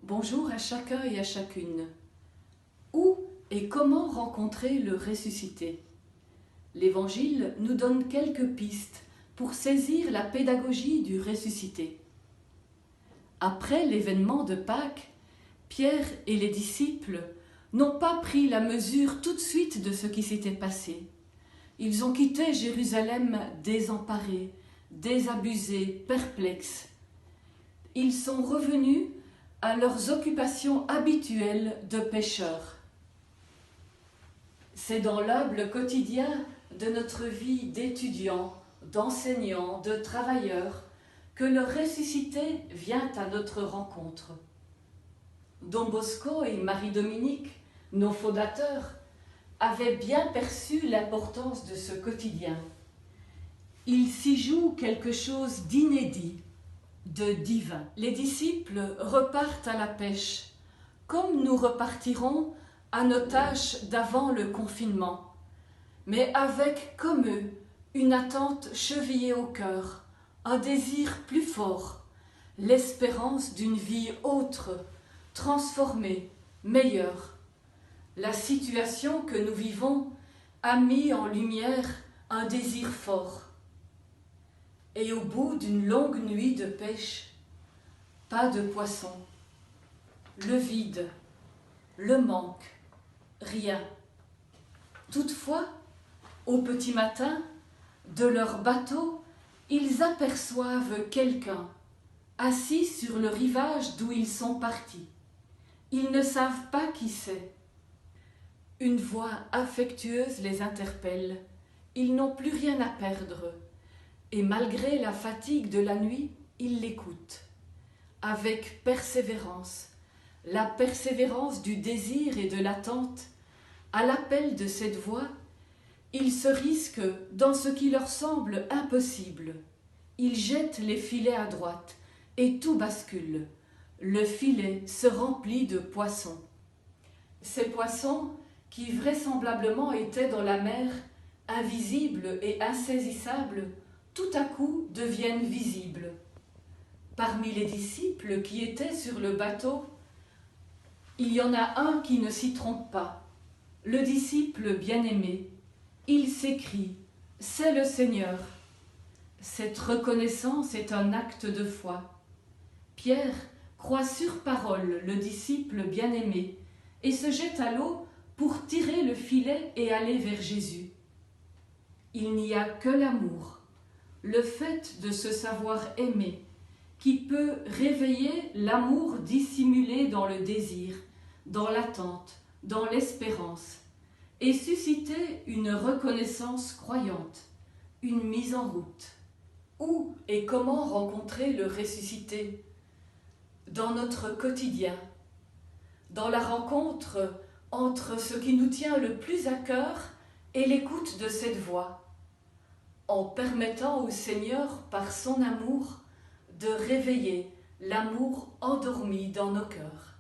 Bonjour à chacun et à chacune. Où et comment rencontrer le ressuscité? L'Évangile nous donne quelques pistes pour saisir la pédagogie du ressuscité. Après l'événement de Pâques, Pierre et les disciples n'ont pas pris la mesure tout de suite de ce qui s'était passé. Ils ont quitté Jérusalem désemparés, désabusés, perplexes. Ils sont revenus à leurs occupations habituelles de pêcheurs. C'est dans l'humble quotidien de notre vie d'étudiants, d'enseignants, de travailleurs que le ressuscité vient à notre rencontre. Don Bosco et Marie-Dominique, nos fondateurs, avaient bien perçu l'importance de ce quotidien. Il s'y joue quelque chose d'inédit, de divin. Les disciples repartent à la pêche, comme nous repartirons à nos tâches d'avant le confinement, mais avec, comme eux, une attente chevillée au cœur, un désir plus fort, l'espérance d'une vie autre, transformée, meilleure. La situation que nous vivons a mis en lumière un désir fort. Et au bout d'une longue nuit de pêche, pas de poisson, le vide, le manque, rien. Toutefois, au petit matin, de leur bateau, ils aperçoivent quelqu'un, assis sur le rivage d'où ils sont partis. Ils ne savent pas qui c'est. Une voix affectueuse les interpelle. Ils n'ont plus rien à perdre. Et malgré la fatigue de la nuit, ils l'écoutent. Avec persévérance, la persévérance du désir et de l'attente, à l'appel de cette voix, ils se risquent dans ce qui leur semble impossible. Ils jettent les filets à droite et tout bascule. Le filet se remplit de poissons. Ces poissons, qui vraisemblablement étaient dans la mer, invisibles et insaisissables, tout à coup deviennent visibles. Parmi les disciples qui étaient sur le bateau, il y en a un qui ne s'y trompe pas, le disciple bien-aimé. Il s'écrie « C'est le Seigneur ». Cette reconnaissance est un acte de foi. Pierre croit sur parole le disciple bien-aimé et se jette à l'eau pour tirer le filet et aller vers Jésus. Il n'y a que l'amour, le fait de se savoir aimer, qui peut réveiller l'amour dissimulé dans le désir, dans l'attente, dans l'espérance, et susciter une reconnaissance croyante, une mise en route. Où et comment rencontrer le ressuscité? Dans notre quotidien, dans la rencontre entre ce qui nous tient le plus à cœur et l'écoute de cette voix, en permettant au Seigneur, par son amour, de réveiller l'amour endormi dans nos cœurs.